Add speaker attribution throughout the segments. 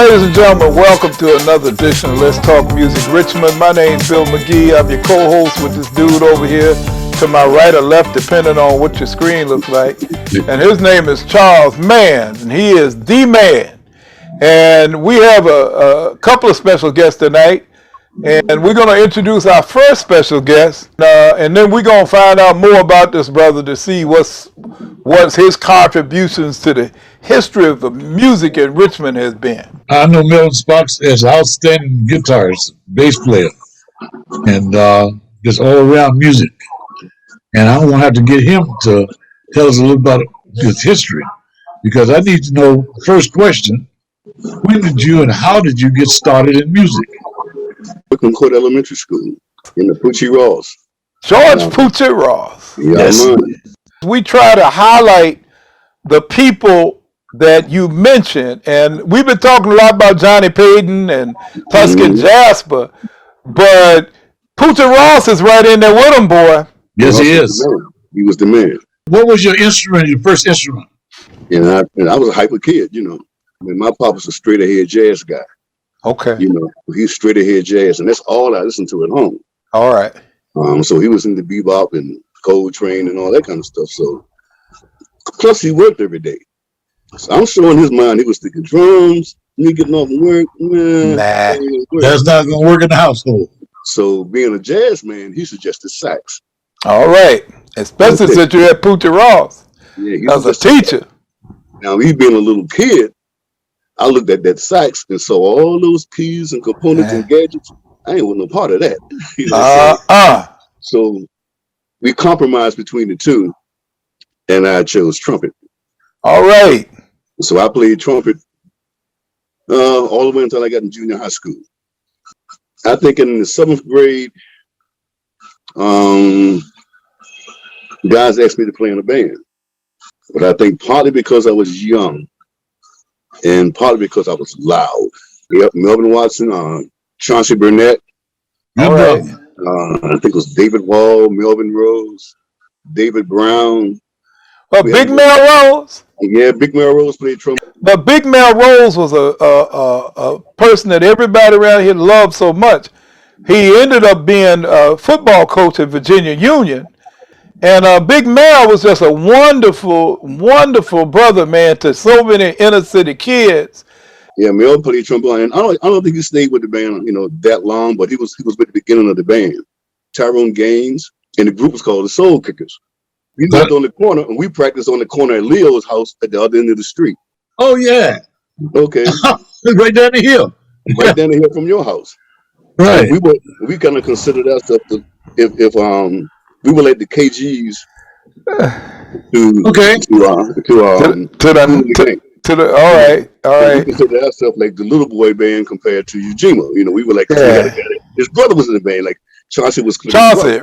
Speaker 1: Ladies and gentlemen, welcome to another edition of Let's Talk Music Richmond. My name's Bill McGee. I'm your co-host with this dude over here to my right or left, depending on what your screen looks like. And his name is Charles Mann, and he is the man. And we have a couple of special guests tonight. And we're going to introduce our first special guest, and then we're going to find out more about this brother to see what's his contributions to the history of the music in Richmond has been.
Speaker 2: I know Melvin Sparks as outstanding guitarist, bass player, and just all around music. And I want to have to get him to tell us a little about his history, because I need to know, first question, when did you and how did you get started in music?
Speaker 3: Brooklyn Court Elementary School in the Poochie Ross.
Speaker 1: George Poochie Ross.
Speaker 3: Yes.
Speaker 1: We try to highlight the people that you mentioned, and we've been talking a lot about Johnny Payton and Tuscan Jasper, but Poochie Ross is right in there with him, boy.
Speaker 2: Yes, he is.
Speaker 3: He was the man.
Speaker 2: What was your instrument, your first instrument?
Speaker 3: And I was a hyper kid, you know. I mean, my pop was a straight ahead jazz guy.
Speaker 1: Okay.
Speaker 3: You know, he's straight ahead jazz, and that's all I listened to at home.
Speaker 1: All right.
Speaker 3: So he was into bebop and Coltrane and all that kind of stuff. So, plus he worked every day. So I'm sure in his mind he was thinking drums, me getting off and work. Nah.
Speaker 2: That's not going to work in the household.
Speaker 3: So being a jazz man, he suggested sax.
Speaker 1: All right. Especially since you had Poochie Ross.
Speaker 3: Yeah, he
Speaker 1: as a teacher.
Speaker 3: Now, me being a little kid, I looked at that sax and saw all those keys and components and gadgets. I ain't want no part of that. You know So we compromised between the two, and I chose trumpet.
Speaker 1: All right.
Speaker 3: So I played trumpet all the way until I got in junior high school. I think in the 7th grade, guys asked me to play in a band. But I think partly because I was young, and partly because I was loud. Yep, Melvin Watson, Chauncey Burnett.
Speaker 1: All right.
Speaker 3: I think it was David Wall, Melvin Rose, David Brown.
Speaker 1: Well, Big Mel Rose.
Speaker 3: Yeah, Big Mel Rose played trumpet.
Speaker 1: But Big Mel Rose was a person that everybody around here loved so much. He ended up being a football coach at Virginia Union. And Big Mel was just a wonderful, wonderful brother, man, to so many inner city kids.
Speaker 3: Yeah, Mel played trombone, and I don't think he stayed with the band, you know, that long, but he was with the beginning of the band. Tyrone Gaines, and the group was called the Soul Kickers. We lived on the corner, and we practiced on the corner at Leo's house at the other end of the street.
Speaker 2: Oh yeah.
Speaker 3: Okay.
Speaker 2: Right down the hill.
Speaker 3: Right down the hill from your house.
Speaker 2: Right.
Speaker 3: And we kind of considered ourselves if we were like the KGs
Speaker 1: all right.
Speaker 3: We considered ourselves like the little boy band compared to Ujima. You know, we were like, his brother was in the band, like Chauncey was.
Speaker 1: Chauncey.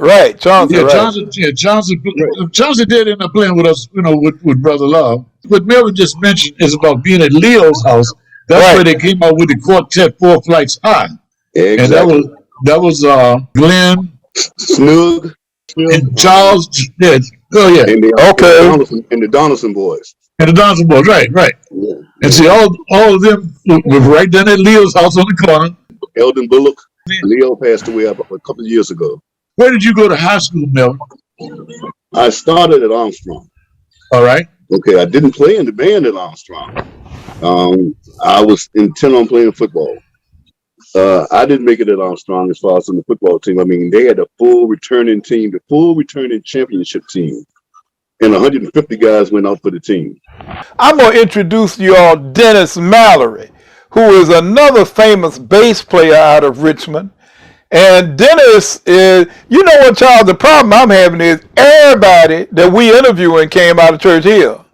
Speaker 2: Chauncey did end up playing with us, you know, with Brother Love. What Melvin just mentioned is about being at Leo's house. That's where they came out with the quartet 4 Flights High.
Speaker 3: Exactly.
Speaker 2: And that was Glenn,
Speaker 3: Snug,
Speaker 2: and Charles. Yeah. Oh yeah.
Speaker 3: And the Donaldson boys.
Speaker 2: And the Donaldson boys, right.
Speaker 3: Yeah.
Speaker 2: And see, all of them were right down at Leo's house on the corner.
Speaker 3: Eldon Bullock. Leo passed away about a couple of years ago.
Speaker 2: Where did you go to high school, Melvin?
Speaker 3: I started at Armstrong.
Speaker 2: All right.
Speaker 3: Okay, I didn't play in the band at Armstrong. I was intent on playing football. I didn't make it at Armstrong as far as on the football team. I mean, they had a full returning team, the full returning championship team. And 150 guys went out for the team.
Speaker 1: I'm going to introduce you all Dennis Mallory, who is another famous bass player out of Richmond. And Dennis is, you know what, Charles, the problem I'm having is everybody that we interviewing came out of Church Hill.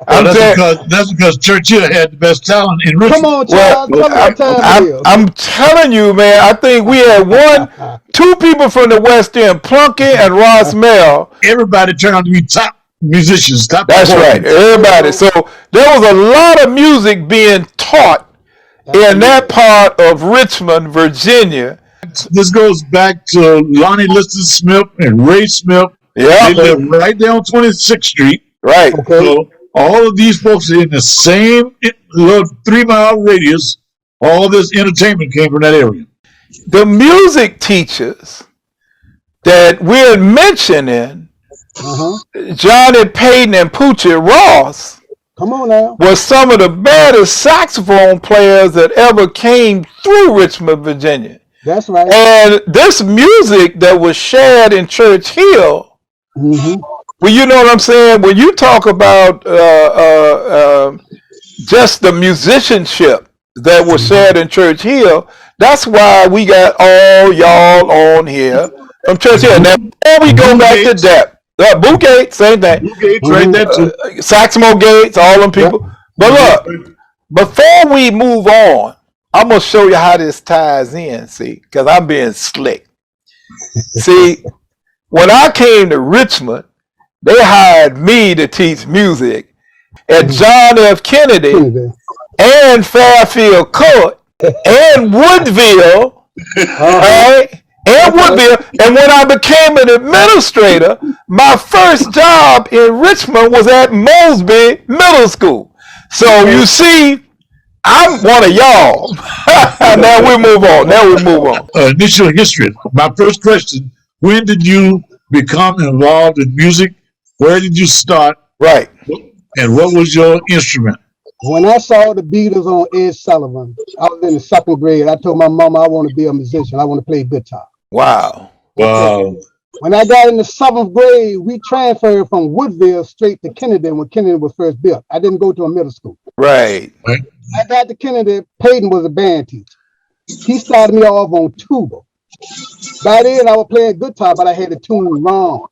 Speaker 2: That's because Church Hill had the best talent in Richmond.
Speaker 4: Come on, Charles.
Speaker 1: I'm telling you, man, I think we had 2 people from the West End, Plunkett and Ross Mel.
Speaker 2: Everybody turned out to be top musicians.
Speaker 1: That's right, everybody. So there was a lot of music being taught in that part of Richmond, Virginia.
Speaker 2: This goes back to Lonnie Liston Smith and Ray Smith.
Speaker 1: Yeah,
Speaker 2: they lived right there on 26th Street.
Speaker 1: Right.
Speaker 2: Okay. So all of these folks are in the same little 3-mile radius All this entertainment came from that area.
Speaker 1: The music teachers that we're mentioning, Johnny Payton and Poochie Ross,
Speaker 4: Come on now.
Speaker 1: were some of the baddest saxophone players that ever came through Richmond, Virginia.
Speaker 4: That's right.
Speaker 1: And this music that was shared in Church Hill, well, you know what I'm saying? When you talk about just the musicianship that was shared in Church Hill, that's why we got all y'all on here from Church Hill. Now, before we go back to that, Boo Gates, same thing.
Speaker 2: Boo Gates, right there too.
Speaker 1: Saxmo Gates, all them people. But look, before we move on, I'm going to show you how this ties in, see, because I'm being slick. See, when I came to Richmond, they hired me to teach music at John F. Kennedy and Fairfield Court and Woodville, right? And Woodville. And when I became an administrator, my first job in Richmond was at Mosby Middle School. So you see, I'm one of y'all. Now we move on.
Speaker 2: Initial history. My first question, when did you become involved in music? Where did you start?
Speaker 1: Right.
Speaker 2: And what was your instrument?
Speaker 4: When I saw the Beatles on Ed Sullivan, I was in the 2nd grade. I told my mama I want to be a musician. I want to play guitar.
Speaker 1: Wow.
Speaker 4: When I got in the 7th grade, we transferred from Woodville straight to Kennedy when Kennedy was first built. I didn't go to a middle school.
Speaker 1: Right.
Speaker 4: I got to Kennedy. Peyton was a band teacher. He started me off on tuba. By then, I was playing guitar, but I had the tune wrong.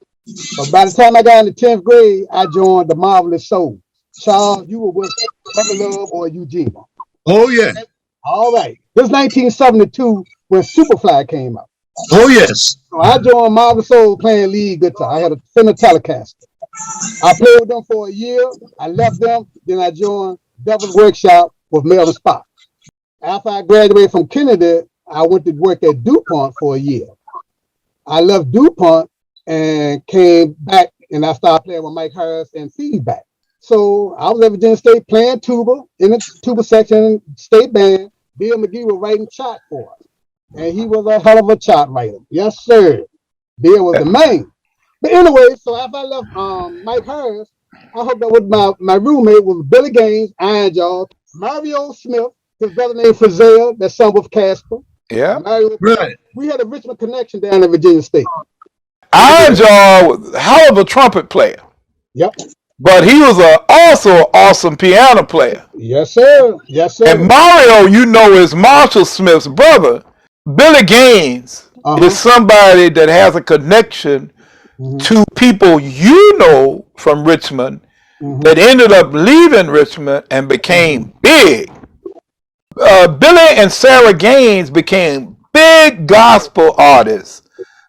Speaker 4: But by the time I got in the 10th grade, I joined the Marvelous Souls. Charles, you were with Brother Love or Eugene.
Speaker 2: Oh, yeah.
Speaker 4: All right. This was 1972 when Superfly came out.
Speaker 2: Oh, yes.
Speaker 4: So I joined Marvelous Souls playing lead guitar. I had a Fender Telecaster. I played with them for a year. I left them. Then I joined Devil's Workshop with Melvin Spock. After I graduated from Kennedy, I went to work at DuPont for a year. I left DuPont and came back, and I started playing with Mike Harris and Feedback. So I was at Virginia State playing tuba in the tuba section, state band. Bill McGee was writing chart for us, and he was a hell of a chart writer. Yes, sir. Bill was the man. But anyway, so after I left Mike Harris, I hooked up with my roommate was Billy Gaines, Iron Jaw, Mario Smith, his brother named Frizzell, that son with Casper.
Speaker 1: Yeah.
Speaker 4: Mario,
Speaker 2: Right.
Speaker 4: We had a Richmond connection down at Virginia State.
Speaker 1: Iron Jaw was a hell of a trumpet player.
Speaker 4: Yep.
Speaker 1: But he was also an awesome piano player.
Speaker 4: Yes, sir. Yes, sir.
Speaker 1: And Mario, you know, is Marshall Smith's brother. Billy Gaines is somebody that has a connection to people you know from Richmond that ended up leaving Richmond and became big. Billy and Sarah Gaines became big gospel artists.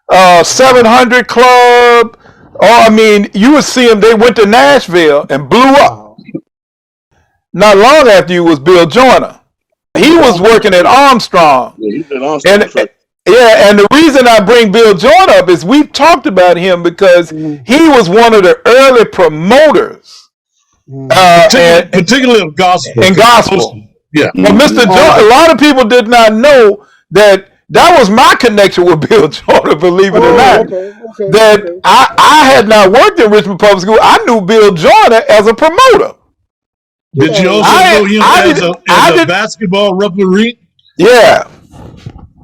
Speaker 1: 700 Club. Oh, I mean, you would see them. They went to Nashville and blew up. Not long after you was Bill Joyner. He was working at Armstrong.
Speaker 3: Yeah, he's been Armstrong.
Speaker 1: And the reason I bring Bill Joyner up is we've talked about him because he was one of the early promoters.
Speaker 2: Particularly of gospel.
Speaker 1: In gospel.
Speaker 2: Yeah.
Speaker 1: But Mr. Joyner, a lot of people did not know that was my connection with Bill Joyner, believe it or not. That I had not worked in Richmond Public School. I knew Bill Joyner as a promoter.
Speaker 2: Did you also know him as a basketball referee?
Speaker 1: Yeah.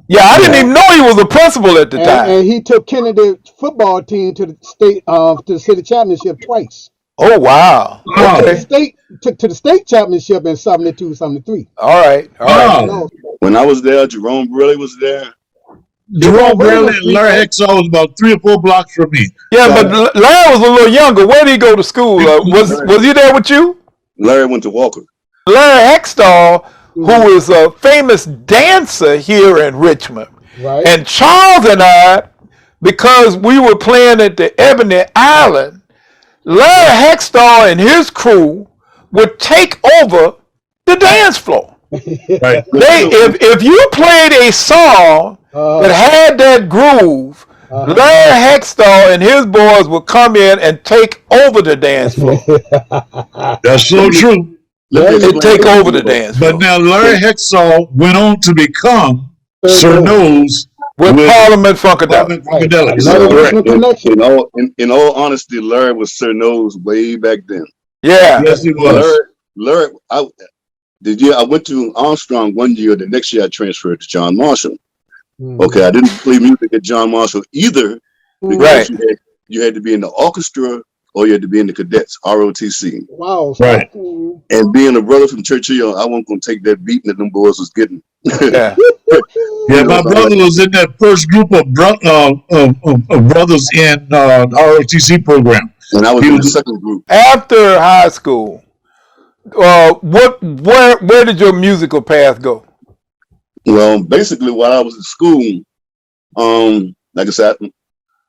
Speaker 1: Yeah, I didn't even know he was a principal at the time.
Speaker 4: And he took Kennedy football team to the state to the city championship twice.
Speaker 1: Oh wow!
Speaker 4: Okay. To the state championship in 72, 73.
Speaker 1: All right.
Speaker 3: When I was there, Jerome Briley was there.
Speaker 2: Jerome Briley and Larry Hexall was about 3 or 4 blocks from me.
Speaker 1: Yeah, but Larry was a little younger. Where did he go to school? Was he there with you?
Speaker 3: Larry went to Walker.
Speaker 1: Larry Hextall, who is a famous dancer here in Richmond.
Speaker 4: Right.
Speaker 1: And Charles and I, because we were playing at the Ebony Island, Larry Hextall and his crew would take over the dance floor.
Speaker 2: Right.
Speaker 1: If you played a song that had that groove, Larry Hextall and his boys would come in and take over the dance floor.
Speaker 2: That's so true.
Speaker 3: Let me
Speaker 1: It
Speaker 3: explain
Speaker 1: take
Speaker 3: something
Speaker 1: over
Speaker 3: to
Speaker 1: the
Speaker 3: you about.
Speaker 1: dance
Speaker 2: But
Speaker 1: floor
Speaker 2: now Larry Hexall went on to become Sir Nose
Speaker 1: with
Speaker 2: with
Speaker 1: Parliament Funkadelic.
Speaker 2: Parliament
Speaker 4: Right.
Speaker 2: Funkadelic.
Speaker 4: Another
Speaker 3: Well,
Speaker 2: Correct.
Speaker 4: Richmond connection.
Speaker 3: in all honesty, Larry was Sir Nose way back then.
Speaker 1: Yeah.
Speaker 2: Yes, he
Speaker 3: Larry,
Speaker 2: was.
Speaker 3: Larry, I went to Armstrong one year. The next year, I transferred to John Marshall. Okay, I didn't play music at John Marshall either
Speaker 1: Right.
Speaker 3: because you had to be in the orchestra or you had to be in the cadets, ROTC.
Speaker 4: Wow.
Speaker 2: Right.
Speaker 3: And being a brother from Churchill, I wasn't going to take that beating that them boys was getting.
Speaker 1: Yeah.
Speaker 2: Yeah,
Speaker 3: You know,
Speaker 2: my
Speaker 3: so I'm
Speaker 2: brother
Speaker 3: like,
Speaker 2: was in that first group of brothers in the ROTC program.
Speaker 3: and I was
Speaker 2: He
Speaker 3: in the
Speaker 2: was
Speaker 3: second group.
Speaker 1: After high school, where did your musical path go?
Speaker 3: Well, basically, while I was in school, like I said,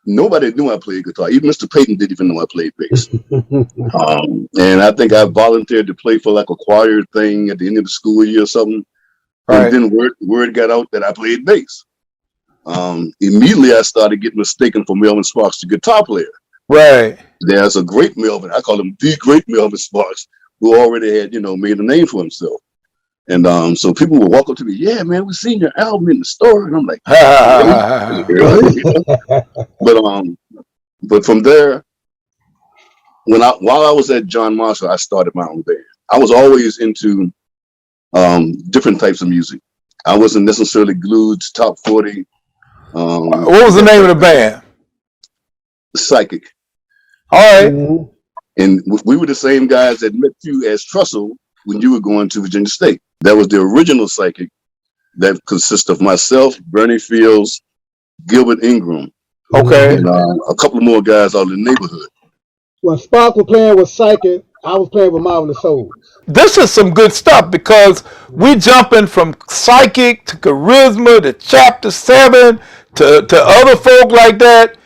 Speaker 3: nobody knew I played guitar. Even Mr. Payton didn't even know I played bass. And I think I volunteered to play for like a choir thing at the end of the school year or something.
Speaker 1: Right.
Speaker 3: And then word got out that I played bass. Immediately, I started getting mistaken for Melvin Sparks, the guitar player.
Speaker 1: Right.
Speaker 3: There's a great Melvin, I call him the great Melvin Sparks, who already had, made a name for himself. And so people would walk up to me, yeah, man, we seen your album in the store. And I'm like, but from there, while I was at John Marshall, I started my own band. I was always into different types of music. I wasn't necessarily glued to top 40.
Speaker 1: What was the name of the band?
Speaker 3: Psychic.
Speaker 1: All right.
Speaker 3: And we were the same guys that met you as Trussell when you were going to Virginia State. That was the original Psychic that consists of myself, Bernie Fields, Gilbert Ingram,
Speaker 1: Okay.
Speaker 3: and a couple of more guys out in the neighborhood.
Speaker 4: When Spark was playing with Psychic, I was playing with Marvelous Souls.
Speaker 1: This is some good stuff because we jumping from Psychic to Charisma to Chapter 7 to other folk like that,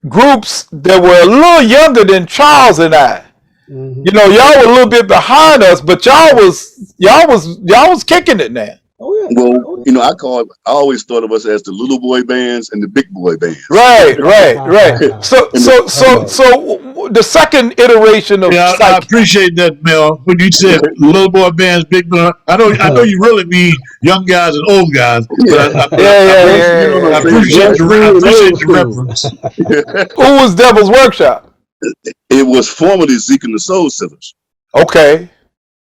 Speaker 1: groups that were a little younger than Charles and I. You know, y'all were a little bit behind us, but y'all was kicking it now.
Speaker 4: Oh yeah.
Speaker 3: Well, I always thought of us as the little boy bands and the big boy bands.
Speaker 1: Right. So the second iteration of
Speaker 2: I
Speaker 1: Psychic.
Speaker 2: appreciate that, Mel. When you said little boy bands, big boy, I know you really mean young guys and old guys. But I appreciate the reference.
Speaker 1: Who was Devil's Workshop?
Speaker 3: It was formerly Zeke and the Soul Sinners.
Speaker 1: Okay.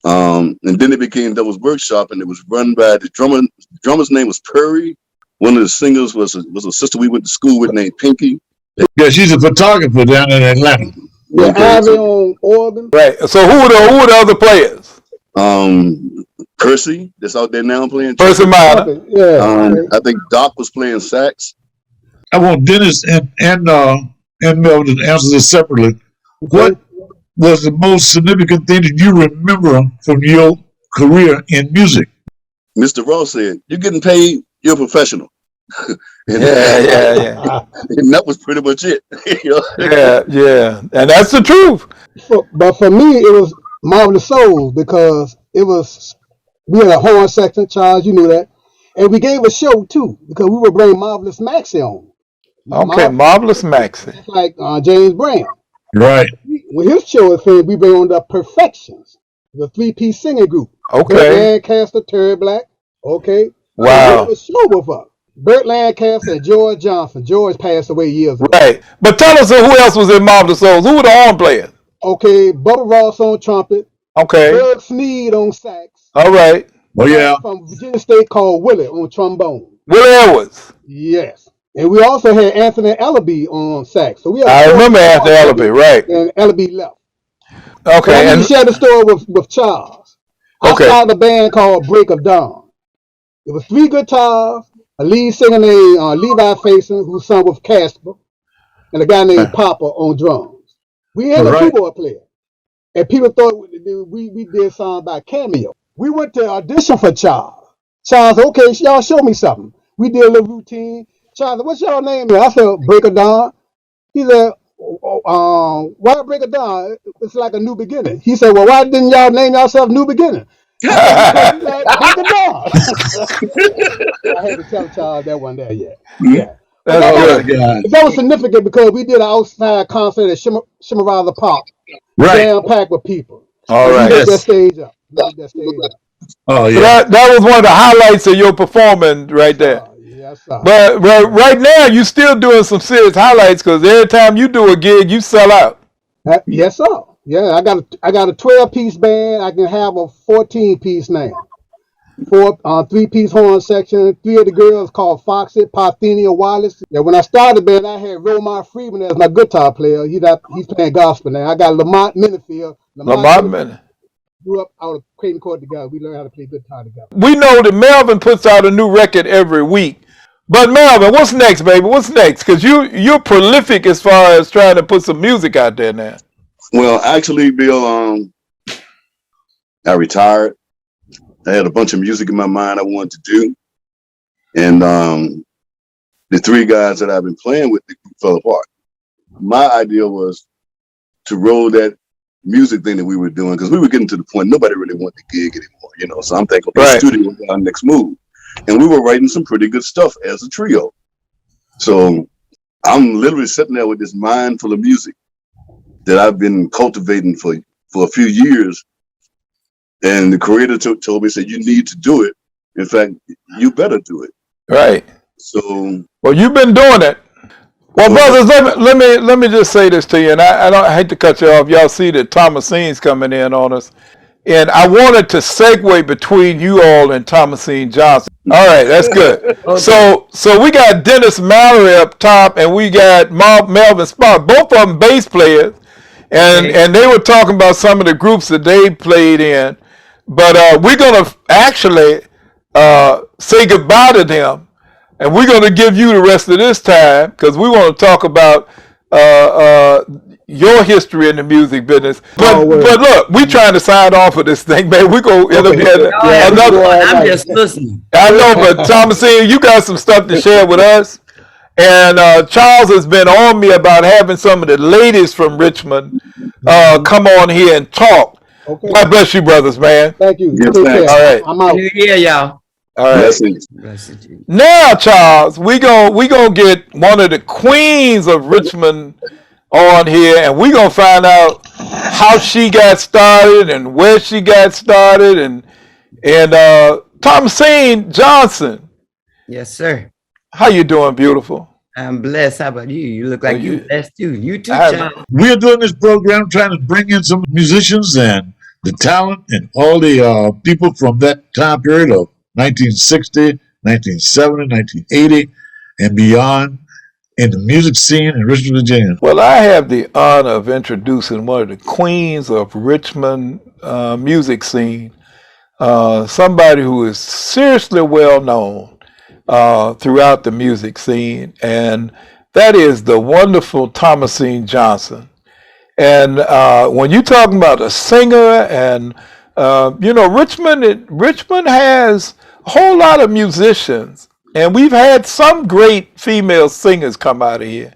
Speaker 3: And then it became Devil's Workshop, and it was run by the drummer. The drummer's name was Purry. One of the singers was a sister we went to school with named Pinky.
Speaker 2: Yeah, she's a photographer down in Atlanta.
Speaker 4: Yeah, Ivy on organ.
Speaker 1: Right. So who were the other players?
Speaker 3: Percy, that's out there now playing.
Speaker 1: Percy Minor.
Speaker 4: Yeah.
Speaker 3: I think Doc was playing sax.
Speaker 2: I want Dennis and Melvin to answer this separately. What was the most significant thing that you remember from your career in music?
Speaker 3: Mr. Ross said, "You're getting paid. You're a professional."
Speaker 1: Yeah.
Speaker 3: And that was pretty much it.
Speaker 1: Yeah. And that's the truth.
Speaker 4: But for me, it was Marvelous Souls because we had a horn section, Charles, you knew that. And we gave a show too because we would bring Marvelous Maxie on.
Speaker 1: Okay, Marvelous Maxie.
Speaker 4: Like James Brown.
Speaker 2: Right.
Speaker 4: When his show is finished, we bring on the Perfections, the 3-piece singing group.
Speaker 1: Okay.
Speaker 4: Burt Lancaster, Terry Black. Okay.
Speaker 1: Wow.
Speaker 4: The show with us. Burt Lancaster and George Johnson. George passed away years ago.
Speaker 1: Right. But tell us who else was in Marvelous Souls. Who were the horn players?
Speaker 4: Okay. Bubba Ross on trumpet.
Speaker 1: Okay.
Speaker 4: Bud Sneed on sax.
Speaker 1: All right.
Speaker 2: Oh, yeah.
Speaker 4: From Virginia State called Willie on trombone.
Speaker 1: Willie Edwards.
Speaker 4: Yes. And we also had Anthony Ellaby on sax. So we had
Speaker 1: I remember Anthony Ellaby, right.
Speaker 4: And Ellaby left.
Speaker 1: Okay.
Speaker 4: And shared the story with Charles. I started a band called Break of Dawn. It was 3 guitars, a lead singer named Levi Faison, who sung with Casper, and a guy named Papa on drums. We had a keyboard player. And people thought we did songs by Cameo. We went to audition for Charles. Charles said, okay, y'all show me something. We did a little routine. Charles said, what's y'all name? I said, Break of Dawn. He said, why Break of Dawn? It's like a new beginning. He said, well, why didn't y'all name yourself New Beginning? Because we like Break of Dawn. I had to tell Charles that one day, yeah. That was significant because we did an outside concert at Shimerada Park. Jam packed with people.
Speaker 1: All
Speaker 4: He
Speaker 1: right.
Speaker 4: lit that
Speaker 2: Yes.
Speaker 4: stage up. He lit that stage up.
Speaker 2: Oh,
Speaker 1: So
Speaker 2: yeah.
Speaker 1: that was one of the highlights of your performing right there.
Speaker 4: Yes, sir.
Speaker 1: But right now you still doing some serious highlights because every time you do a gig, you sell out.
Speaker 4: Yes, sir. Yeah, I got a 12-piece band. I can have a 14-piece now. 3-piece horn section. 3 of the girls called Foxy, Parthenia, Wallace. Yeah, when I started the band, I had Romar Freeman as my guitar player. He's playing gospel now. I got Lamont Minifield.
Speaker 1: Lamont Minute.
Speaker 4: Grew up out of Creighton Court together. We learned how to play guitar together.
Speaker 1: We know that Melvin puts out a new record every week. But Melvin, what's next, baby? What's next? Because you're prolific as far as trying to put some music out there now.
Speaker 3: Well, actually, Bill, I retired. I had a bunch of music in my mind I wanted to do. And the 3 guys that I've been playing with, the group fell apart. My idea was to roll that music thing that we were doing, because we were getting to the point nobody really wanted to gig anymore, So I'm thinking, okay, studio was our next move. And we were writing some pretty good stuff as a trio. So I'm literally sitting there with this mind full of music that I've been cultivating for a few years. And the creator told me, said, you need to do it. In fact, you better do it.
Speaker 1: Right.
Speaker 3: So,
Speaker 1: well, you've been doing it. Well, brothers, let me just say this to you, and I hate to cut you off. Y'all see that Thomasine's coming in on us, and I wanted to segue between you all and Thomasine Johnson. All right, that's good. Okay. So we got Dennis Mallory up top, and we got Melvin Spot, both of them bass players, and they were talking about some of the groups that they played in. But we're going to actually say goodbye to them. And we're going to give you the rest of this time because we want to talk about your history in the music business. But look, we're trying to sign off of this thing, man. We're going to interview another.
Speaker 5: I'm just listening.
Speaker 1: I know, but Thomasine, you got some stuff to share with us. And Charles has been on me about having some of the ladies from Richmond come on here and talk. Okay. God bless you, brothers, man.
Speaker 4: Thank you.
Speaker 3: Yes, all
Speaker 1: right.
Speaker 5: I'm out. Yeah, y'all.
Speaker 1: All right.
Speaker 3: Blessings.
Speaker 1: Now, Charles, we gonna get one of the queens of Richmond on here, and we gonna find out how she got started and where she got started, and Thomasine Johnson.
Speaker 5: Yes, sir.
Speaker 1: How you doing, beautiful?
Speaker 5: I'm blessed. How about you? You look like you're blessed too. You too, Charles.
Speaker 2: We're doing this program trying to bring in some musicians and the talent and all the people from that time period of 1960, 1970, 1980, and beyond in the music scene in Richmond, Virginia.
Speaker 1: Well, I have the honor of introducing one of the queens of Richmond music scene, somebody who is seriously well known throughout the music scene, and that is the wonderful Thomasine Johnson. And when you're talking about a singer, and Richmond has a whole lot of musicians, and we've had some great female singers come out of here,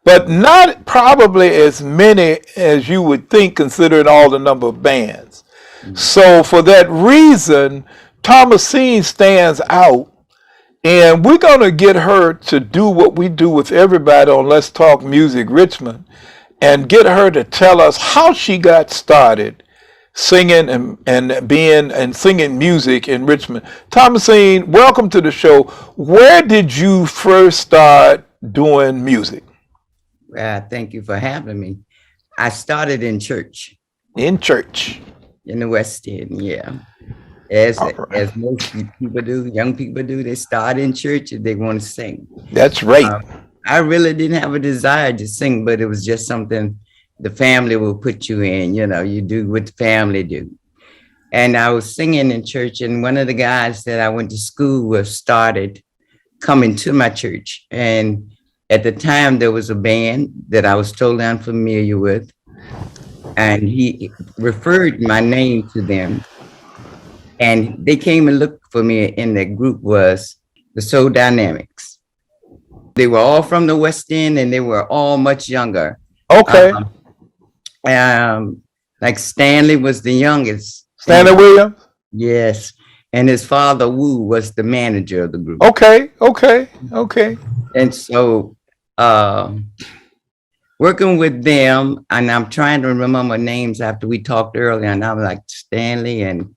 Speaker 1: but not probably as many as you would think, considering all the number of bands. Mm-hmm. So for that reason, Thomasine stands out. And we're going to get her to do what we do with everybody on Let's Talk Music Richmond, and get her to tell us how she got started singing and singing music in Richmond. Thomasine, welcome to the show. Where did you first start doing music?
Speaker 5: Thank you for having me. I started in church.
Speaker 1: In church? In
Speaker 5: the West End, yeah. As most people do, young people do, they start in church if they want to sing.
Speaker 1: That's right.
Speaker 5: I really didn't have a desire to sing, but it was just something the family will put you in. You do what the family do. And I was singing in church, and one of the guys that I went to school with started coming to my church. And at the time, there was a band that I was totally unfamiliar with, and he referred my name to them. And they came and looked for me, and the group was the Soul Dynamics. They were all from the West End, and they were all much younger.
Speaker 1: Okay.
Speaker 5: Like Stanley was the youngest.
Speaker 1: Stanley Williams?
Speaker 5: Yes. And his father, Wu, was the manager of the group.
Speaker 1: Okay.
Speaker 5: And so working with them, and I'm trying to remember names after we talked earlier, and I'm like Stanley and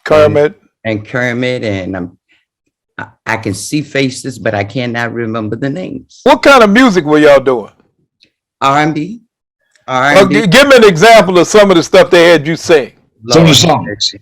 Speaker 1: Kermit.
Speaker 5: Kermit, and I can see faces, but I cannot remember the names.
Speaker 1: What kind of music were y'all doing?
Speaker 5: R&B.
Speaker 1: Give me an example of some of the stuff they had you sing.
Speaker 2: Some of the songs.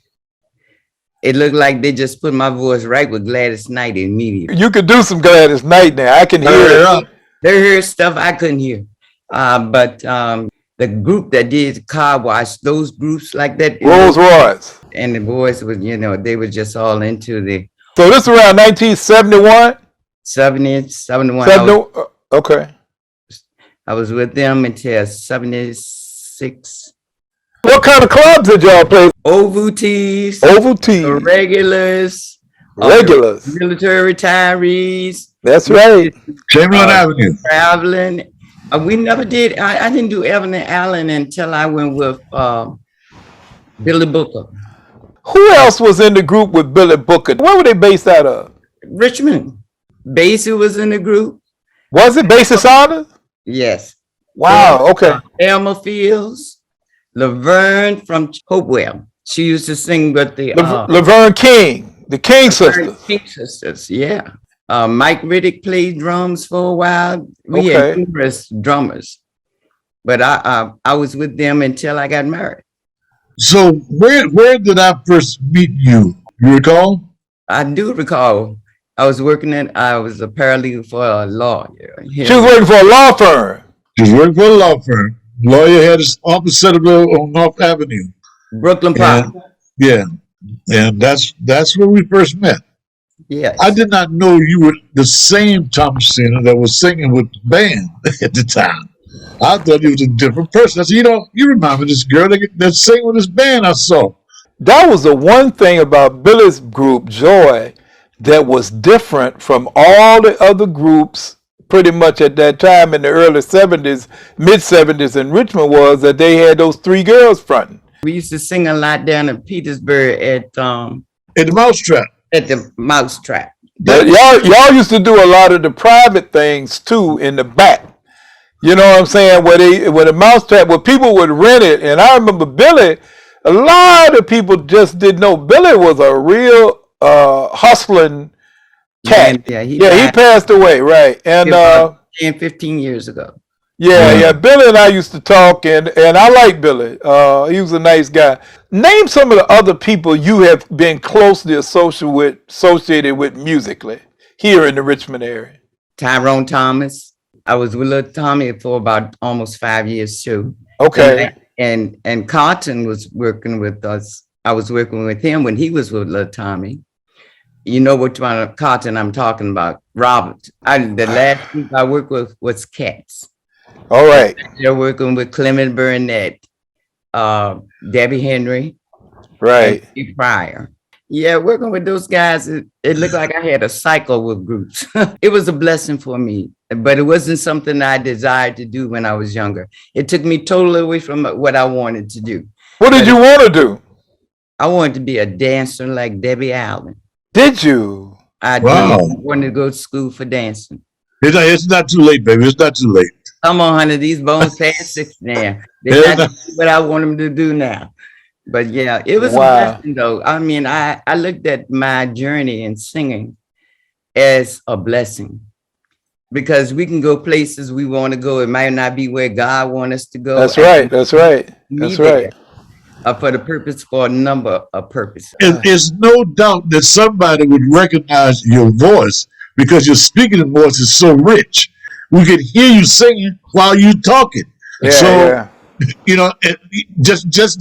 Speaker 5: It looked like they just put my voice right with Gladys Knight immediately.
Speaker 1: You could do some Gladys Knight now. I can hear it.
Speaker 5: They heard stuff I couldn't hear. But the group that did Car Wash, those groups like that.
Speaker 1: Rolls Royce.
Speaker 5: And the boys was, they were just all into the.
Speaker 1: So this around 1971?
Speaker 5: 71.
Speaker 1: Okay.
Speaker 5: I was with them until 76.
Speaker 1: What kind of clubs did y'all play?
Speaker 5: OVTs.
Speaker 1: OVTs.
Speaker 5: Regulars. Military retirees.
Speaker 1: That's right.
Speaker 2: Chamberlain Avenue.
Speaker 5: Traveling. We never did. I didn't do Evan and Allen until I went with Billy Booker.
Speaker 1: Who else was in the group with Billy Booker? Where were they based out of?
Speaker 5: Richmond. Basie was in the group.
Speaker 1: Was it Basie Saunders?
Speaker 5: Yes.
Speaker 1: Wow. Okay.
Speaker 5: Elma Fields. Laverne from Hopewell. She used to sing with the
Speaker 1: Laverne King, the King sisters.
Speaker 5: King sisters, yeah. Mike Riddick played drums for a while. We had numerous drummers, but I was with them until I got married.
Speaker 2: So where did I first meet you? You recall?
Speaker 5: I do recall. I was a paralegal for a lawyer.
Speaker 1: She was working for a law firm.
Speaker 2: She was working for a law firm. Lawyer had his office set up on North Avenue.
Speaker 5: Brooklyn Park.
Speaker 2: Yeah. And that's where we first met.
Speaker 5: Yes.
Speaker 2: I did not know you were the same Thomasine that was singing with the band at the time. I thought you was a different person. I said, you remind me of this girl that's singing with this band I saw.
Speaker 1: That was the one thing about Billy's group, Joy, that was different from all the other groups pretty much at that time in the early 70s, mid 70s in Richmond, was that they had those three girls fronting.
Speaker 5: We used to sing a lot down in Petersburg at the
Speaker 2: Mousetrap.
Speaker 5: At the Mousetrap.
Speaker 1: Y'all used to do a lot of the private things too in the back. You know what I'm saying? Where the Mousetrap, where people would rent it. And I remember Billy, a lot of people just didn't know Billy was a real hustling cat.
Speaker 5: Yeah, he
Speaker 1: passed away, right? And
Speaker 5: 15 years ago.
Speaker 1: Yeah. Billy and I used to talk, and I like Billy. He was a nice guy. Name some of the other people you have been closely associated with musically here in the Richmond area.
Speaker 5: Tyrone Thomas. I was with little Tommy for about almost 5 years too.
Speaker 1: Okay.
Speaker 5: And Carlton was working with us. I was working with him when he was with little Tommy. You know which one of Carlton I'm talking about, Robert. The last group I worked with was Cats.
Speaker 1: All right.
Speaker 5: They're working with Clement Burnett, Debbie Henry,
Speaker 1: right?
Speaker 5: And Steve Pryor. Yeah, working with those guys, it looked like I had a cycle with groups. It was a blessing for me, but it wasn't something I desired to do when I was younger. It took me totally away from what I wanted to do.
Speaker 1: What did you want to do?
Speaker 5: I wanted to be a dancer like Debbie Allen.
Speaker 1: Did you?
Speaker 5: I did. I wanted to go to school for dancing.
Speaker 2: It's not too late, baby. It's not too late.
Speaker 5: Come on, honey. These bones past 6 now. They're not what I want them to do now. But yeah, it was a blessing though. I mean, I looked at my journey in singing as a blessing because we can go places we want to go. It might not be where God wants us to go.
Speaker 1: That's right. That's right. That's right.
Speaker 5: For the purpose, for a number of purposes.
Speaker 2: There's no doubt that somebody would recognize your voice because your speaking voice is so rich. We could hear you singing while you talking. Just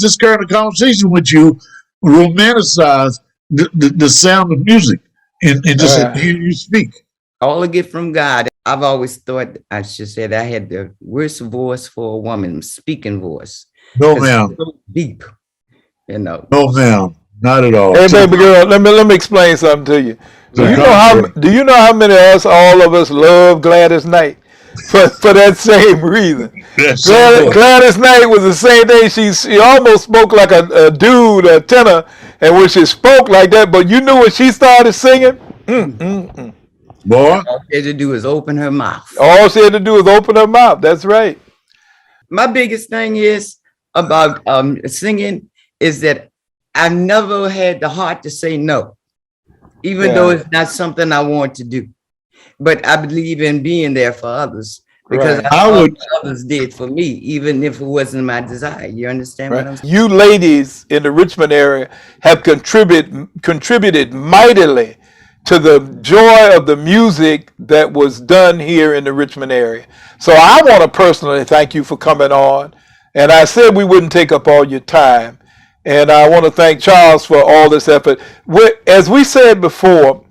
Speaker 2: this kind of conversation with you romanticize the sound of music and just hear you speak.
Speaker 5: All a gift from God. I've always thought, I should say, that I had the worst voice for a woman, speaking voice.
Speaker 2: No, ma'am.
Speaker 5: So deep,
Speaker 2: No, ma'am. Not at all.
Speaker 1: Hey, baby girl, let me explain something to you. Do you know how many of us, all of us, love Gladys Knight for that same reason? Gladys Knight was the same thing. She almost spoke like a dude, a tenor, and when she spoke like that, but you knew when she started singing.
Speaker 2: Boy,
Speaker 5: all she had to do is open her mouth.
Speaker 1: All she had to do is open her mouth. That's right.
Speaker 5: My biggest thing is about singing is that I never had the heart to say no, even though it's not something I want to do. But I believe in being there for others because
Speaker 1: Right.
Speaker 5: I saw what others did for me, even if it wasn't my desire. You understand what I'm saying?
Speaker 1: You ladies in the Richmond area have contributed mightily to the joy of the music that was done here in the Richmond area. So I want to personally thank you for coming on. And I said we wouldn't take up all your time. And I want to thank Charles for all this effort. As we said before,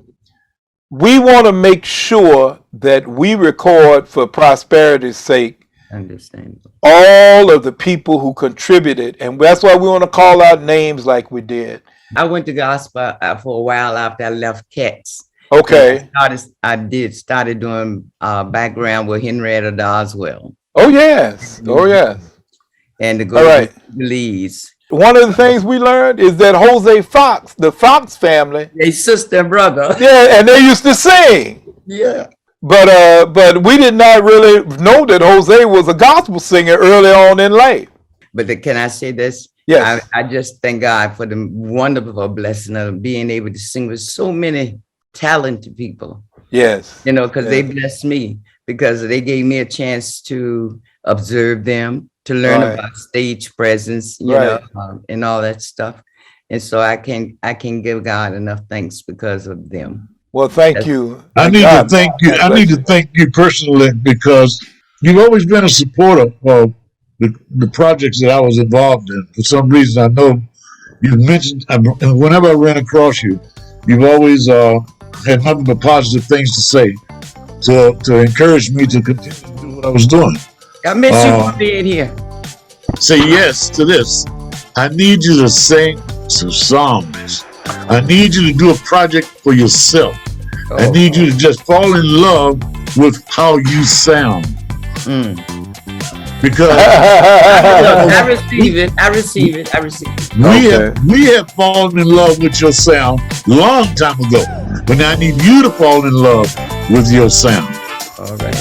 Speaker 1: we want to make sure that we record for prosperity's sake
Speaker 5: Understandable.
Speaker 1: all of the people who contributed. And that's why we want to call out names like we did.
Speaker 5: I went to gospel for a while after I left Cats.
Speaker 1: Okay.
Speaker 5: I started doing background with Henrietta Doswell
Speaker 1: Oh, yes. Oh, yes.
Speaker 5: and the
Speaker 1: All right.
Speaker 5: Lees.
Speaker 1: One of the things we learned is that Jose Fox, the Fox family,
Speaker 5: They sister and brother.
Speaker 1: yeah, and they used to sing.
Speaker 5: Yeah.
Speaker 1: But we did not really know that Jose was a gospel singer early on in life.
Speaker 5: But can I say this?
Speaker 1: Yes.
Speaker 5: I just thank God for the wonderful blessing of being able to sing with so many talented people,
Speaker 1: Yes.
Speaker 5: you know, because they blessed me because they gave me a chance to observe them, to learn
Speaker 1: Right.
Speaker 5: about stage presence, you
Speaker 1: Right.
Speaker 5: know, and all that stuff. And so I can give God enough thanks because of them.
Speaker 1: Well, thank you.
Speaker 2: I need to thank you. I need to thank you personally because you've always been a supporter of the projects that I was involved in. For some reason, I know you've mentioned, and whenever I ran across you, you've always had nothing but positive things to say to encourage me to continue to do what I was doing.
Speaker 5: I miss you for being here.
Speaker 2: Say yes to this. I need you to sing some songs. I need you to do a project for yourself. I need you to just fall in love with how you sound. Because
Speaker 5: I receive it. I receive it. I receive it.
Speaker 2: we have fallen in love with your sound long time ago. But now I need you to fall in love with your sound.
Speaker 5: All right.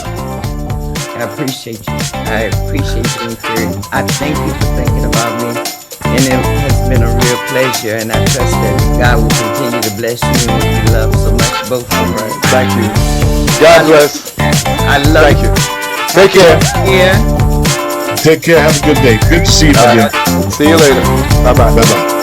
Speaker 5: I appreciate you. I appreciate you. I thank you for thinking about me. And it has been a real pleasure. And I trust that God will continue to bless you and you love so much both of us.
Speaker 1: Thank you. God bless.
Speaker 5: I love
Speaker 1: Thank you. Take care.
Speaker 5: Yeah.
Speaker 2: Take care. Have a good day. Good to see you again.
Speaker 1: See you later. Bye-bye.
Speaker 2: Bye-bye.